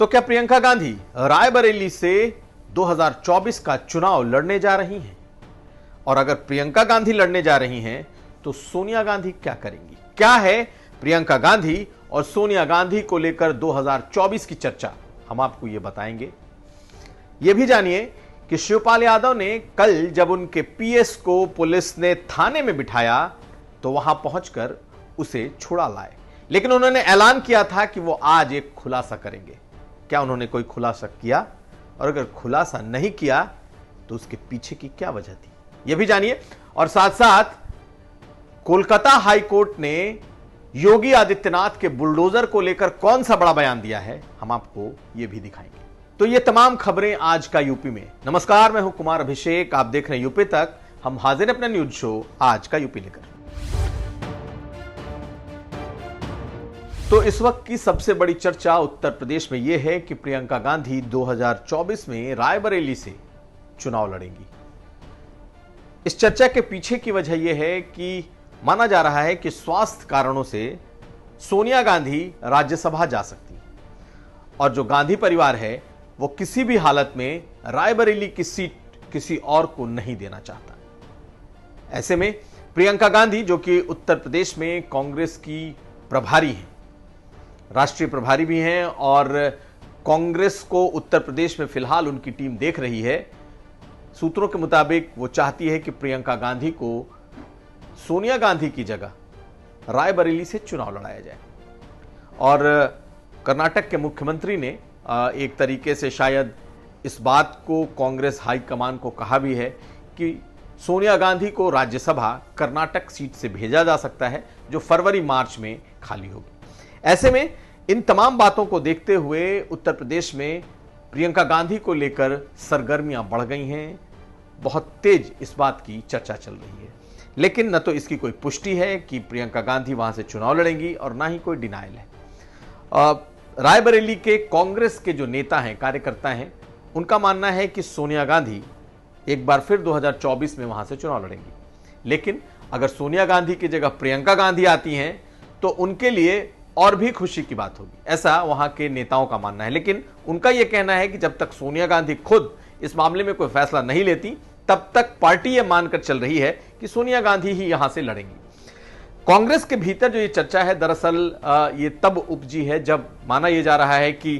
तो क्या प्रियंका गांधी रायबरेली से 2024 का चुनाव लड़ने जा रही हैं? और अगर प्रियंका गांधी लड़ने जा रही हैं तो सोनिया गांधी क्या करेंगी? क्या है प्रियंका गांधी और सोनिया गांधी को लेकर 2024 की चर्चा, हम आपको यह बताएंगे। यह भी जानिए कि शिवपाल यादव ने कल जब उनके पीएस को पुलिस ने थाने में बिठाया तो वहां पहुंचकर उसे छुड़ा लाए, लेकिन उन्होंने ऐलान किया था कि वो आज एक खुलासा करेंगे। क्या उन्होंने कोई खुलासा किया? और अगर खुलासा नहीं किया तो उसके पीछे की क्या वजह थी, यह भी जानिए। और साथ साथ कोलकाता हाई कोर्ट ने योगी आदित्यनाथ के बुलडोजर को लेकर कौन सा बड़ा बयान दिया है, हम आपको यह भी दिखाएंगे। तो ये तमाम खबरें आज का यूपी में। नमस्कार, मैं हूं कुमार अभिषेक, आप देख रहे हैं यूपी तक। हम हाजिर अपना न्यूज शो आज का यूपी लेकर। तो इस वक्त की सबसे बड़ी चर्चा उत्तर प्रदेश में यह है कि प्रियंका गांधी 2024 में रायबरेली से चुनाव लड़ेंगी। इस चर्चा के पीछे की वजह यह है कि माना जा रहा है कि स्वास्थ्य कारणों से सोनिया गांधी राज्यसभा जा सकती हैं और जो गांधी परिवार है वो किसी भी हालत में रायबरेली की सीट किसी और को नहीं देना चाहता। ऐसे में प्रियंका गांधी, जो कि उत्तर प्रदेश में कांग्रेस की प्रभारी हैं, राष्ट्रीय प्रभारी भी हैं और कांग्रेस को उत्तर प्रदेश में फिलहाल उनकी टीम देख रही है। सूत्रों के मुताबिक वो चाहती है कि प्रियंका गांधी को सोनिया गांधी की जगह रायबरेली से चुनाव लड़ाया जाए। और कर्नाटक के मुख्यमंत्री ने एक तरीके से शायद इस बात को कांग्रेस हाईकमान को कहा भी है कि सोनिया गांधी को राज्यसभा कर्नाटक सीट से भेजा जा सकता है, जो फरवरी मार्च में खाली होगी। ऐसे में इन तमाम बातों को देखते हुए उत्तर प्रदेश में प्रियंका गांधी को लेकर सरगर्मियां बढ़ गई हैं। बहुत तेज इस बात की चर्चा चल रही है, लेकिन न तो इसकी कोई पुष्टि है कि प्रियंका गांधी वहां से चुनाव लड़ेंगी और ना ही कोई डिनायल है। रायबरेली के कांग्रेस के जो नेता हैं, कार्यकर्ता हैं, उनका मानना है कि सोनिया गांधी एक बार फिर 2024 में वहां से चुनाव लड़ेंगी। लेकिन अगर सोनिया गांधी की जगह प्रियंका गांधी आती हैं तो उनके लिए और भी खुशी की बात होगी, ऐसा वहां के नेताओं का मानना है। लेकिन उनका यह कहना है कि जब तक सोनिया गांधी खुद इस मामले में कोई फैसला नहीं लेती, तब तक पार्टी यह मानकर चल रही है कि सोनिया गांधी ही यहां से लड़ेंगी। कांग्रेस के भीतर जो ये चर्चा है, दरअसल ये तब उपजी है जब माना यह जा रहा है कि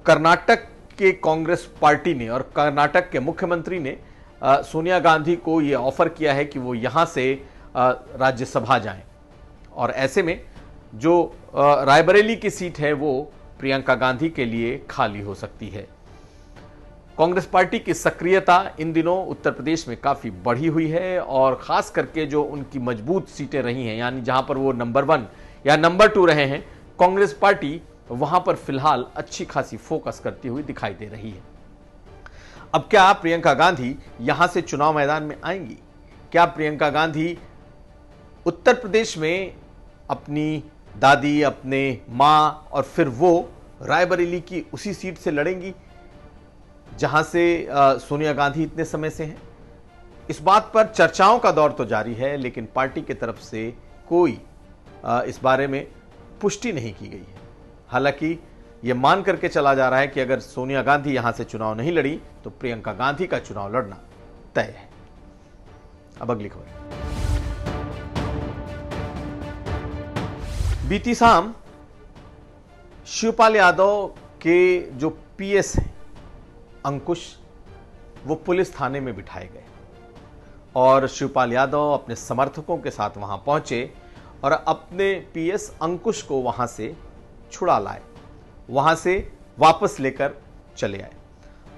कर्नाटक के कांग्रेस पार्टी ने और कर्नाटक के मुख्यमंत्री ने सोनिया गांधी को यह ऑफर किया है कि वो यहां से राज्यसभा जाएं, और ऐसे में जो रायबरेली की सीट है वो प्रियंका गांधी के लिए खाली हो सकती है। कांग्रेस पार्टी की सक्रियता इन दिनों उत्तर प्रदेश में काफी बढ़ी हुई है और खास करके जो उनकी मजबूत सीटें रही हैं, यानी जहां पर वो नंबर 1 या नंबर 2 रहे हैं, कांग्रेस पार्टी वहां पर फिलहाल अच्छी खासी फोकस करती हुई दिखाई दे रही है। अब क्या प्रियंका गांधी यहां से चुनाव मैदान में आएंगी? क्या प्रियंका गांधी उत्तर प्रदेश में अपनी दादी, अपने मां और फिर वो रायबरेली की उसी सीट से लड़ेंगी जहां से सोनिया गांधी इतने समय से हैं? इस बात पर चर्चाओं का दौर तो जारी है, लेकिन पार्टी की तरफ से कोई इस बारे में पुष्टि नहीं की गई है। हालांकि यह मान करके चला जा रहा है कि अगर सोनिया गांधी यहां से चुनाव नहीं लड़ी तो प्रियंका गांधी का चुनाव लड़ना तय है। अब अगली खबर। बीती शाम शिवपाल यादव के जो पीएस हैं अंकुश, वो पुलिस थाने में बिठाए गए और शिवपाल यादव अपने समर्थकों के साथ वहां पहुंचे और अपने पीएस अंकुश को वहां से छुड़ा लाए, वहां से वापस लेकर चले आए।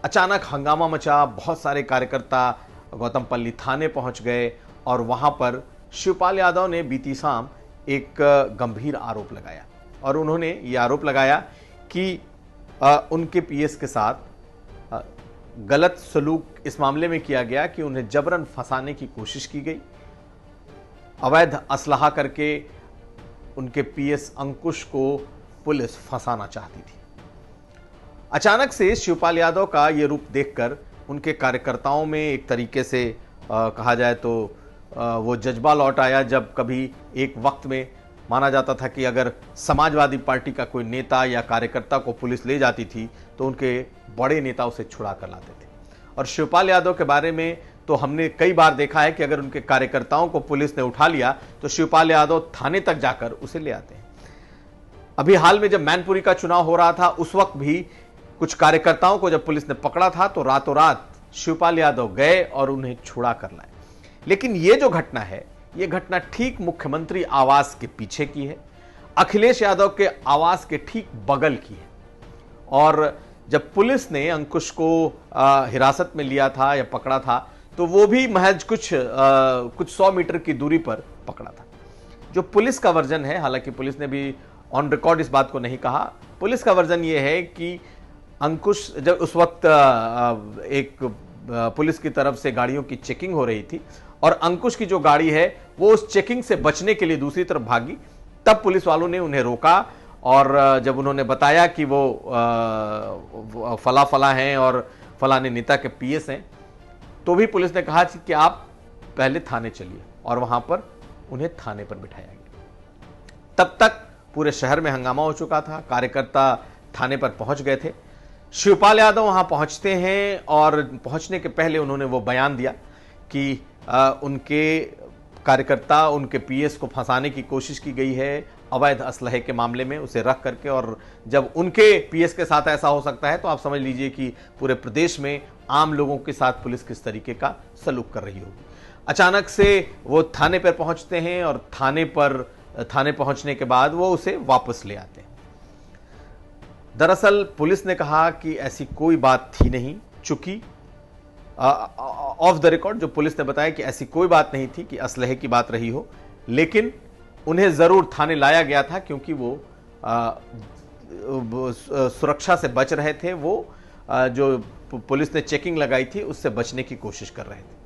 अचानक हंगामा मचा, बहुत सारे कार्यकर्ता गौतमपल्ली थाने पहुंच गए और वहां पर शिवपाल यादव ने बीती शाम एक गंभीर आरोप लगाया और उन्होंने ये आरोप लगाया कि उनके पीएस के साथ गलत सलूक इस मामले में किया गया कि उन्हें जबरन फंसाने की कोशिश की गई, अवैध असलहा करके उनके पीएस अंकुश को पुलिस फंसाना चाहती थी। अचानक से शिवपाल यादव का यह रूप देखकर उनके कार्यकर्ताओं में एक तरीके से कहा जाए तो वो जज्बा लौट आया, जब कभी एक वक्त में माना जाता था कि अगर समाजवादी पार्टी का कोई नेता या कार्यकर्ता को पुलिस ले जाती थी तो उनके बड़े नेता उसे छुड़ा कर लाते थे। और शिवपाल यादव के बारे में तो हमने कई बार देखा है कि अगर उनके कार्यकर्ताओं को पुलिस ने उठा लिया तो शिवपाल यादव थाने तक जाकर उसे ले आते हैं। अभी हाल में जब मैनपुरी का चुनाव हो रहा था उस वक्त भी कुछ कार्यकर्ताओं को जब पुलिस ने पकड़ा था तो रातों रात शिवपाल यादव गए और उन्हें छुड़ा कर लाए। लेकिन यह जो घटना है, यह घटना ठीक मुख्यमंत्री आवास के पीछे की है, अखिलेश यादव के आवास के ठीक बगल की है। और जब पुलिस ने अंकुश को हिरासत में लिया था या पकड़ा था तो वो भी महज कुछ 100 मीटर की दूरी पर पकड़ा था। जो पुलिस का वर्जन है, हालांकि पुलिस ने भी ऑन रिकॉर्ड इस बात को नहीं कहा, पुलिस का वर्जन ये है कि अंकुश जब उस वक्त एक पुलिस की तरफ से गाड़ियों की चेकिंग हो रही थी और अंकुश की जो गाड़ी है वो उस चेकिंग से बचने के लिए दूसरी तरफ भागी, तब पुलिस वालों ने उन्हें रोका और जब उन्होंने बताया कि वो फला फला हैं और फलाने नेता के पीएस हैं, तो भी पुलिस ने कहा कि आप पहले थाने चलिए और वहां पर उन्हें थाने पर बिठाया गया। तब तक पूरे शहर में हंगामा हो चुका था, कार्यकर्ता थाने पर पहुंच गए थे। शिवपाल यादव वहां पहुंचते हैं और पहुंचने के पहले उन्होंने वो बयान दिया कि उनके कार्यकर्ता, उनके पीएस को फंसाने की कोशिश की गई है अवैध असलहे के मामले में उसे रख करके, और जब उनके पीएस के साथ ऐसा हो सकता है तो आप समझ लीजिए कि पूरे प्रदेश में आम लोगों के साथ पुलिस किस तरीके का सलूक कर रही होगी। अचानक से वो थाने पर पहुंचते हैं और थाने पहुंचने के बाद वो उसे वापस ले आते हैं। दरअसल पुलिस ने कहा कि ऐसी कोई बात थी नहीं, चूंकि ऑफ द रिकॉर्ड जो पुलिस ने बताया कि ऐसी कोई बात नहीं थी कि असलहे की बात रही हो, लेकिन उन्हें जरूर थाने लाया गया था क्योंकि वो सुरक्षा से बच रहे थे। वो जो पुलिस ने चेकिंग लगाई थी उससे बचने की कोशिश कर रहे थे।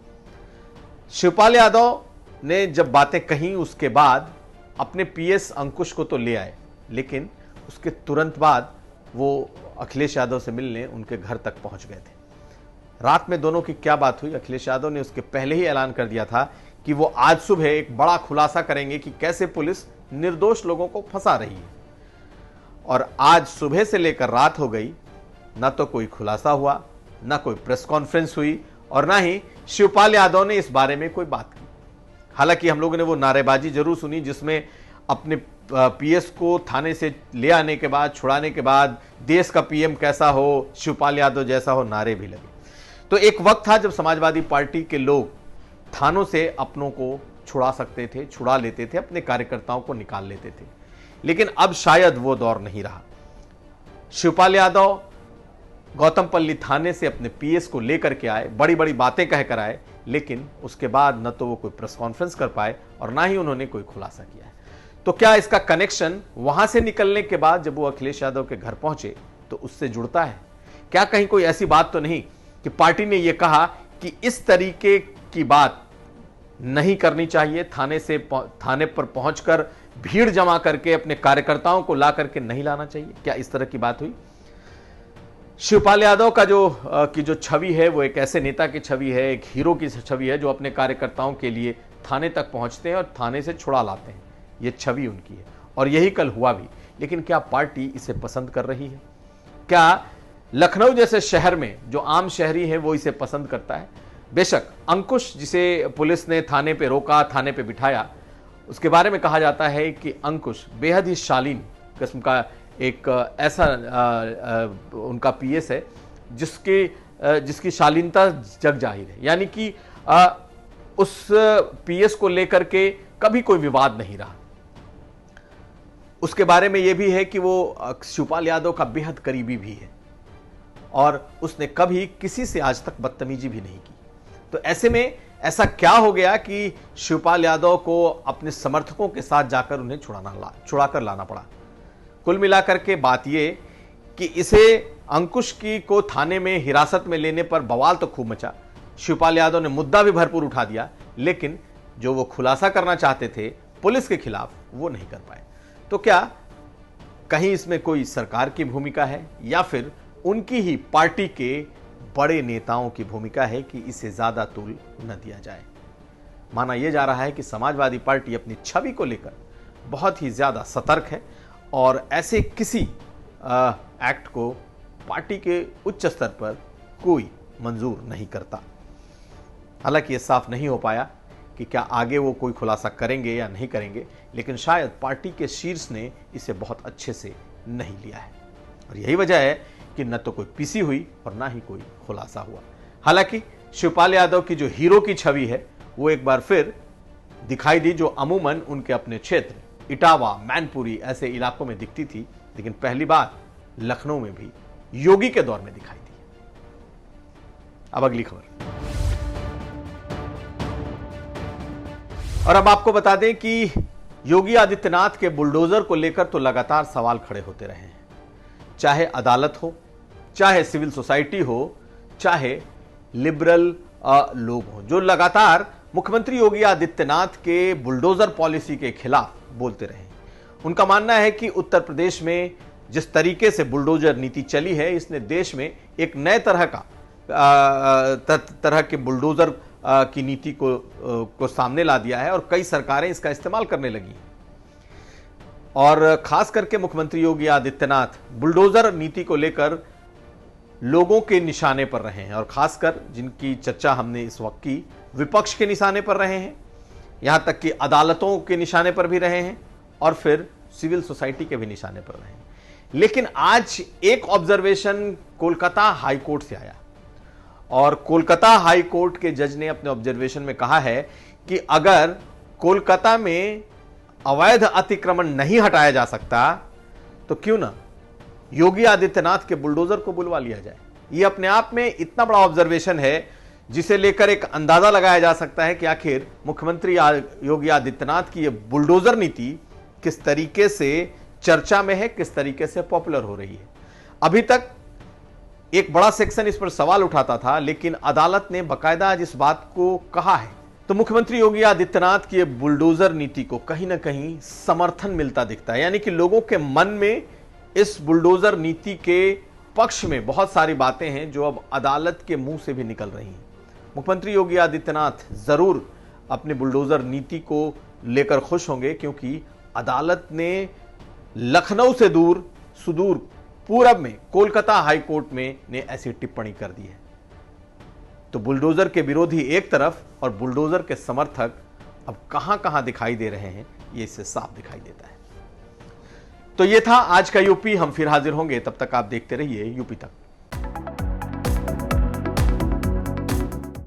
शिवपाल यादव ने जब बातें कही उसके बाद अपने पीएस अंकुश को तो ले आए, लेकिन उसके तुरंत बाद वो अखिलेश यादव से मिलने उनके घर तक पहुंच गए थे। रात में दोनों की क्या बात हुई, अखिलेश यादव ने उसके पहले ही ऐलान कर दिया था कि वो आज सुबह एक बड़ा खुलासा करेंगे कि कैसे पुलिस निर्दोष लोगों को फंसा रही है। और आज सुबह से लेकर रात हो गई, ना तो कोई खुलासा हुआ, ना कोई प्रेस कॉन्फ्रेंस हुई और ना ही शिवपाल यादव ने इस बारे में कोई बात की। हालांकि हम लोगों ने वो नारेबाजी जरूर सुनी जिसमें अपने पीएस को थाने से ले आने के बाद, छुड़ाने के बाद, देश का पीएम कैसा हो, शिवपाल यादव जैसा हो, नारे भी लगे। तो एक वक्त था जब समाजवादी पार्टी के लोग थानों से अपनों को छुड़ा सकते थे, छुड़ा लेते थे, अपने कार्यकर्ताओं को निकाल लेते थे, लेकिन अब शायद वो दौर नहीं रहा। शिवपाल यादव गौतमपल्ली थाने से अपने पीएस को लेकर के आए, बड़ी बड़ी बातें कहकर आए, लेकिन उसके बाद न तो वो कोई प्रेस कॉन्फ्रेंस कर पाए और ना ही उन्होंने कोई खुलासा किया है। तो क्या इसका कनेक्शन वहां से निकलने के बाद जब वो अखिलेश यादव के घर पहुंचे तो उससे जुड़ता है? क्या कहीं कोई ऐसी बात तो नहीं कि पार्टी ने यह कहा कि इस तरीके की बात नहीं करनी चाहिए, थाने पर पहुंचकर भीड़ जमा करके अपने कार्यकर्ताओं को ला करके नहीं लाना चाहिए? क्या इस तरह की बात हुई? शिवपाल यादव का जो छवि है वो एक ऐसे नेता की छवि है, एक हीरो की छवि है जो अपने कार्यकर्ताओं के लिए थाने तक पहुंचते हैं और थाने से छुड़ा लाते हैं। ये छवि उनकी है और यही कल हुआ भी। लेकिन क्या पार्टी इसे पसंद कर रही है? क्या लखनऊ जैसे शहर में जो आम शहरी है वो इसे पसंद करता है? बेशक अंकुश, जिसे पुलिस ने थाने पे रोका, थाने पे बिठाया, उसके बारे में कहा जाता है कि अंकुश बेहद ही शालीन किस्म का एक ऐसा उनका पीएस है जिसकी शालीनता जग जाहिर है। यानी कि उस पीएस को लेकर के कभी कोई विवाद नहीं रहा। उसके बारे में यह भी है कि वो शिवपाल यादव का बेहद करीबी भी है और उसने कभी किसी से आज तक बदतमीजी भी नहीं की। तो ऐसे में ऐसा क्या हो गया कि शिवपाल यादव को अपने समर्थकों के साथ जाकर उन्हें छुड़ा कर लाना पड़ा? कुल मिलाकर के बात यह कि इसे अंकुश को थाने में हिरासत में लेने पर बवाल तो खूब मचा, शिवपाल यादव ने मुद्दा भी भरपूर उठा दिया, लेकिन जो वो खुलासा करना चाहते थे पुलिस के खिलाफ वो नहीं कर पाए। तो क्या कहीं इसमें कोई सरकार की भूमिका है या फिर उनकी ही पार्टी के बड़े नेताओं की भूमिका है कि इसे ज्यादा तूल न दिया जाए? माना यह जा रहा है कि समाजवादी पार्टी अपनी छवि को लेकर बहुत ही ज्यादा सतर्क है और ऐसे किसी एक्ट को पार्टी के उच्च स्तर पर कोई मंजूर नहीं करता। हालांकि ये साफ नहीं हो पाया कि क्या आगे वो कोई खुलासा करेंगे या नहीं करेंगे, लेकिन शायद पार्टी के शीर्ष ने इसे बहुत अच्छे से नहीं लिया है और यही वजह है कि न तो कोई पीसी हुई और ना ही कोई खुलासा हुआ। हालांकि शिवपाल यादव की जो हीरो की छवि है वो एक बार फिर दिखाई दी, जो अमूमन उनके अपने क्षेत्र इटावा, मैनपुरी ऐसे इलाकों में दिखती थी, लेकिन पहली बार लखनऊ में भी योगी के दौर में दिखाई दी। अब अगली खबर। और अब आपको बता दें कि योगी आदित्यनाथ के बुलडोजर को लेकर तो लगातार सवाल खड़े होते रहे हैं, चाहे अदालत हो, चाहे सिविल सोसाइटी हो, चाहे लिबरल लोग हों, जो लगातार मुख्यमंत्री योगी आदित्यनाथ के बुलडोजर पॉलिसी के खिलाफ बोलते रहे। उनका मानना है कि उत्तर प्रदेश में जिस तरीके से बुलडोजर नीति चली है, इसने देश में एक नए तरह के बुलडोजर की नीति को सामने ला दिया है और कई सरकारें इसका इस्तेमाल करने लगी हैं। और खास करके मुख्यमंत्री योगी आदित्यनाथ बुलडोजर नीति को लेकर लोगों के निशाने पर रहे हैं और खासकर जिनकी चर्चा हमने इस वक्त की, विपक्ष के निशाने पर रहे हैं, यहां तक कि अदालतों के निशाने पर भी रहे हैं और फिर सिविल सोसाइटी के भी निशाने पर रहे हैं। लेकिन आज एक ऑब्जर्वेशन कोलकाता हाई कोर्ट से आया और कोलकाता हाई कोर्ट के जज ने अपने ऑब्जर्वेशन में कहा है कि अगर कोलकाता में अवैध अतिक्रमण नहीं हटाया जा सकता तो क्यों ना योगी आदित्यनाथ के बुलडोजर को बुलवा लिया जाए। यह अपने आप में इतना बड़ा ऑब्जर्वेशन है जिसे लेकर एक अंदाजा लगाया जा सकता है कि आखिर मुख्यमंत्री योगी आदित्यनाथ की यह बुलडोजर नीति किस तरीके से चर्चा में है, किस तरीके से पॉपुलर हो रही है। अभी तक एक बड़ा सेक्शन इस पर सवाल उठाता था, लेकिन अदालत ने बाकायदा आज इस बात को कहा है, तो मुख्यमंत्री योगी आदित्यनाथ की बुलडोजर नीति को कहीं ना कहीं समर्थन मिलता दिखता है। यानी कि लोगों के मन में इस बुलडोजर नीति के पक्ष में बहुत सारी बातें हैं जो अब अदालत के मुंह से भी निकल रही हैं। मुख्यमंत्री योगी आदित्यनाथ जरूर अपनी बुलडोजर नीति को लेकर खुश होंगे, क्योंकि अदालत ने लखनऊ से दूर सुदूर पूरब में कोलकाता हाई कोर्ट में ने ऐसी टिप्पणी कर दी है। तो बुलडोजर के विरोधी एक तरफ और बुलडोजर के समर्थक अब कहां कहां दिखाई दे रहे हैं, ये इससे साफ दिखाई देता है। तो ये था आज का यूपी। हम फिर हाजिर होंगे, तब तक आप देखते रहिए यूपी तक।